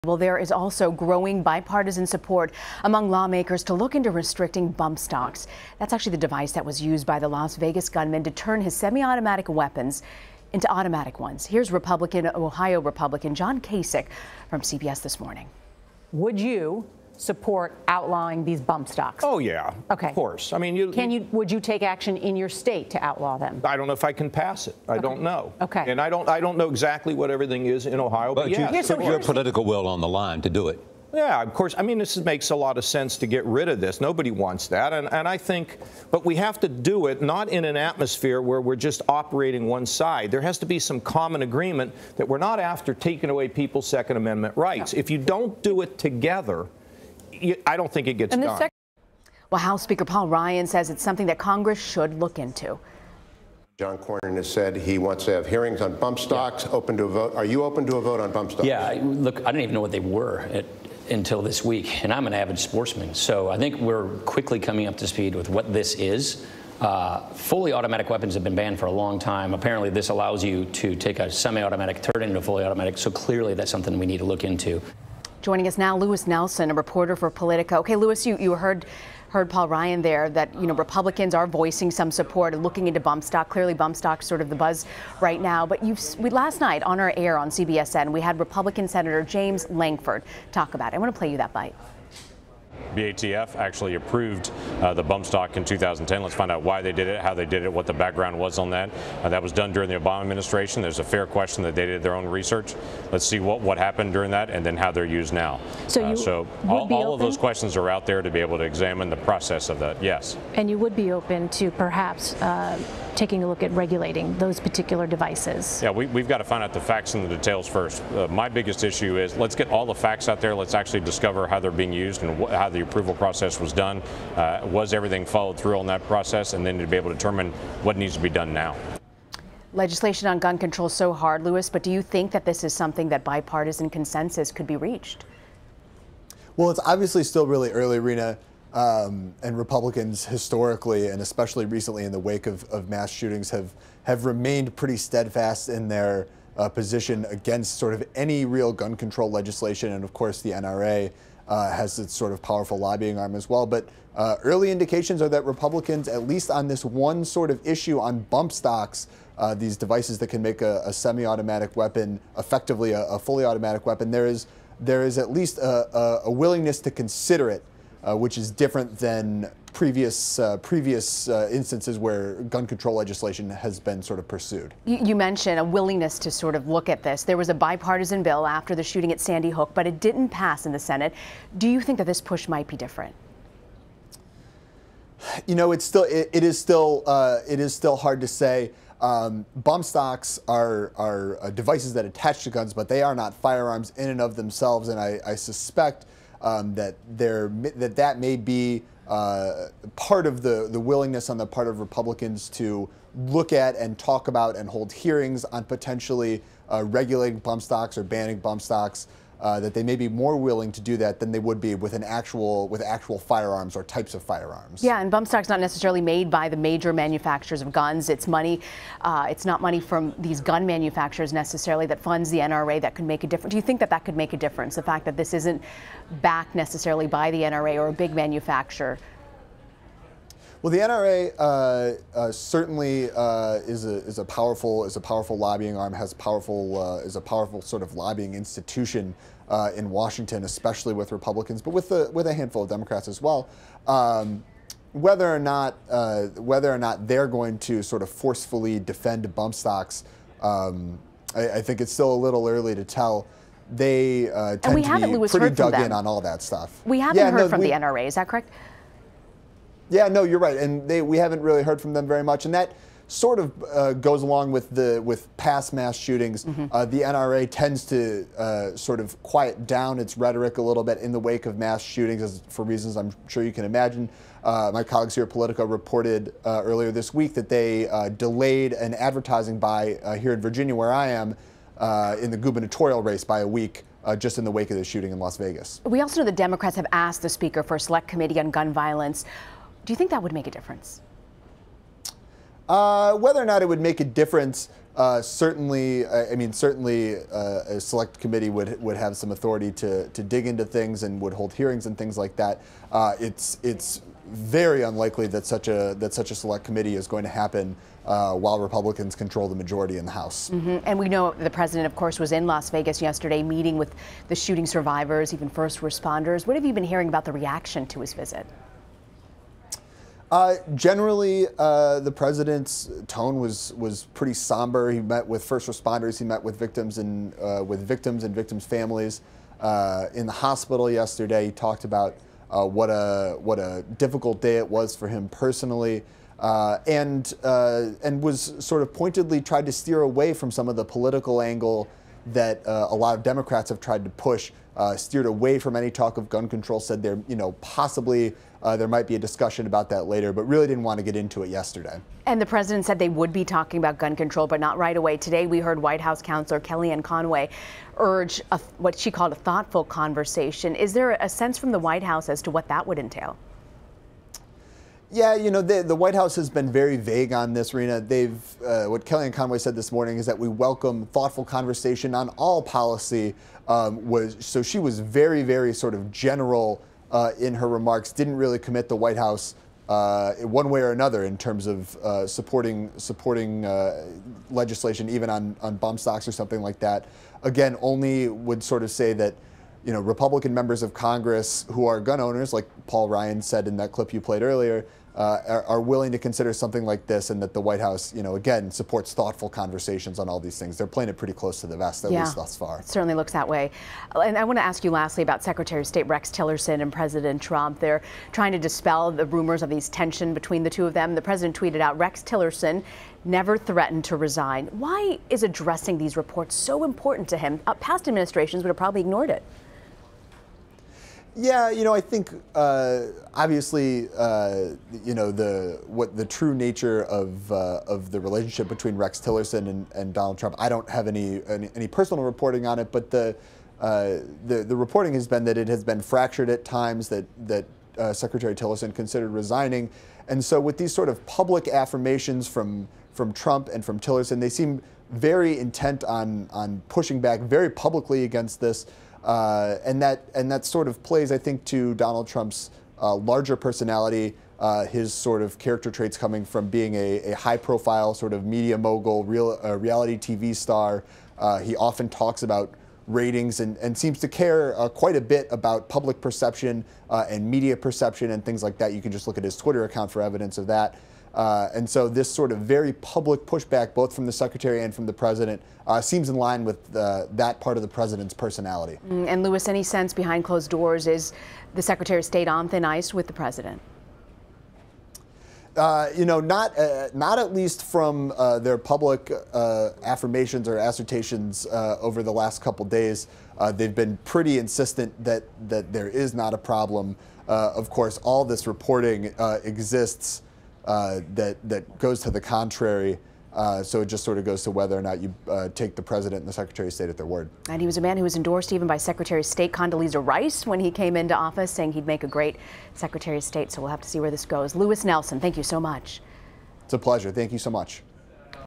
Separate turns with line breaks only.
Well, there is also growing bipartisan support among lawmakers to look into restricting bump stocks. That's actually the device that was used by the Las Vegas gunman to turn his semi-automatic weapons into automatic ones. Here's Ohio Republican John Kasich from CBS This Morning.
Would you support outlawing these bump stocks?
Oh, yeah.
Okay.
Of course. I mean,
would you take action in your state to outlaw them?
I don't know if I can pass it. I don't know.
Okay.
And I don't know exactly what everything is in Ohio, but
you
yes,
put your political will on the line to do it.
Yeah, of course. I mean, this makes a lot of sense to get rid of this. Nobody wants that. And I think, but we have to do it not in an atmosphere where we're just operating one side. There has to be some common agreement that we're not after taking away people's Second Amendment rights. No. If you don't do it together, I don't think it gets done.
Well, House Speaker Paul Ryan says it's something that Congress should look into.
John Cornyn has said he wants to have hearings on bump stocks, open to a vote. Are you open to a vote on bump stocks?
Yeah, look, I didn't even know what they were until this week, and I'm an avid sportsman, so I think we're quickly coming up to speed with what this is. Fully automatic weapons have been banned for a long time. Apparently, this allows you to take a semi-automatic, turn it into a fully automatic, so clearly that's something we need to look into.
Joining us now, Lewis Nelson, a reporter for Politico. Okay, Lewis, you heard Paul Ryan there that, Republicans are voicing some support and looking into bump stock. Clearly, bump stock's sort of the buzz right now. But last night on our air on CBSN, we had Republican Senator James Lankford talk about it. I want to play you that bite.
BATF actually approved the bump stock in 2010. Let's find out why they did it, how they did it, what the background was on that. That was done during the Obama administration. There's a fair question that they did their own research. Let's see what happened during that and then how they're used now. So all of those questions are out there to be able to examine the process of that, yes.
And you would be open to perhaps taking a look at regulating those particular devices? Yeah,
we've got to find out the facts and the details first. My biggest issue is let's get all the facts out there. Let's actually discover how they're being used and how the approval process was done. Was everything followed through on that process? And then to be able to determine what needs to be done now.
Legislation on gun control is so hard, Lewis, but do you think that this is something that bipartisan consensus could be reached?
Well, it's obviously still really early, Rena. And Republicans historically, and especially recently in the wake of mass shootings, have remained pretty steadfast in their position against sort of any real gun control legislation. And of course, the NRA has its sort of powerful lobbying arm as well. But early indications are that Republicans, at least on this one sort of issue on bump stocks, these devices that can make a semi-automatic weapon effectively a fully automatic weapon, there is at least a willingness to consider it. Which is different than previous instances where gun control legislation has been sort of pursued.
You mentioned a willingness to sort of look at this. There was a bipartisan bill after the shooting at Sandy Hook, but it didn't pass in the Senate. Do you think that this push might be different?
It is still hard to say. Bump stocks are devices that attach to guns, but they are not firearms in and of themselves, and I suspect that may be part of the willingness on the part of Republicans to look at and talk about and hold hearings on potentially regulating bump stocks or banning bump stocks. That they may be more willing to do that than they would be with actual firearms or types of firearms.
Yeah, and bump stocks not necessarily made by the major manufacturers of guns. It's money. It's not money from these gun manufacturers necessarily that funds the NRA that could make a difference. Do you think that could make a difference? The fact that this isn't backed necessarily by the NRA or a big manufacturer.
Well, the NRA certainly is a powerful lobbying arm, is a powerful sort of lobbying institution in Washington, especially with Republicans, but with a handful of Democrats as well. Whether or not they're going to sort of forcefully defend bump stocks, I think it's still a little early to tell. They tend to be pretty dug in on all that stuff.
We haven't heard from the NRA. Is that correct?
Yeah, no, you're right, and we haven't really heard from them very much, and that sort of goes along with past mass shootings. Mm-hmm. The NRA tends to sort of quiet down its rhetoric a little bit in the wake of mass shootings, for reasons I'm sure you can imagine. My colleagues here at Politico reported earlier this week that they delayed an advertising buy here in Virginia, where I am, in the gubernatorial race by a week. Just in the wake of the shooting in Las Vegas.
We also know the Democrats have asked the Speaker for a select committee on gun violence. Do you think that would make a difference?
Whether or not it would make a difference, certainly, certainly a select committee would have some authority to dig into things and would hold hearings and things like that. It's very unlikely that such a select committee is going to happen while Republicans control the majority in the House.
And we know the president, of course, was in Las Vegas yesterday meeting with the shooting survivors, even first responders. What have you been hearing about the reaction to his visit?
Generally, the president's tone was pretty somber. He met with first responders. He met with victims and victims' families in the hospital yesterday. He talked about what a difficult day it was for him personally, and was sort of pointedly tried to steer away from some of the political angle that a lot of Democrats have tried to push. Steered away from any talk of gun control. Said there, possibly there might be a discussion about that later, but really didn't want to get into it yesterday.
And the president said they would be talking about gun control, but not right away. Today we heard White House counselor Kellyanne Conway urge what she called a thoughtful conversation. Is there a sense from the White House as to what that would entail?
Yeah, the White House has been very vague on this, Rena. What Kellyanne Conway said this morning is that we welcome thoughtful conversation on all policy. So she was very, very sort of general in her remarks. Didn't really commit the White House one way or another in terms of supporting legislation, even on bump stocks or something like that. Again, only would sort of say that Republican members of Congress who are gun owners, like Paul Ryan said in that clip you played earlier, are willing to consider something like this, and that the White House, again, supports thoughtful conversations on all these things. They're playing it pretty close to the vest, at least thus far.
It certainly looks that way. And I want to ask you lastly about Secretary of State Rex Tillerson and President Trump. They're trying to dispel the rumors of these tension between the two of them. The president tweeted out, Rex Tillerson never threatened to resign. Why is addressing these reports so important to him? Past administrations would have probably ignored it.
Yeah, I think obviously, the true nature of the relationship between Rex Tillerson and Donald Trump. I don't have any personal reporting on it, but the reporting has been that it has been fractured at times. That Secretary Tillerson considered resigning, and so with these sort of public affirmations from Trump and from Tillerson, they seem very intent on pushing back very publicly against this. And that sort of plays, I think, to Donald Trump's larger personality, his sort of character traits coming from being a high-profile sort of media mogul, reality TV star. He often talks about ratings and seems to care quite a bit about public perception and media perception and things like that. You can just look at his Twitter account for evidence of that. And so this sort of very public pushback, both from the secretary and from the president, seems in line with that part of the president's personality.
And Lewis, any sense behind closed doors, is the Secretary of State on thin ice with the president?
Not at least from their public affirmations or assertions over the last couple days. They've been pretty insistent that there is not a problem. Of course, all this reporting exists that goes to the contrary. So it just sort of goes to whether or not you take the president and the Secretary of State at their word.
And he was a man who was endorsed even by Secretary of State Condoleezza Rice when he came into office, saying he'd make a great Secretary of State. So we'll have to see where this goes. Lewis Nelson, thank you so much.
It's a pleasure. Thank you so much.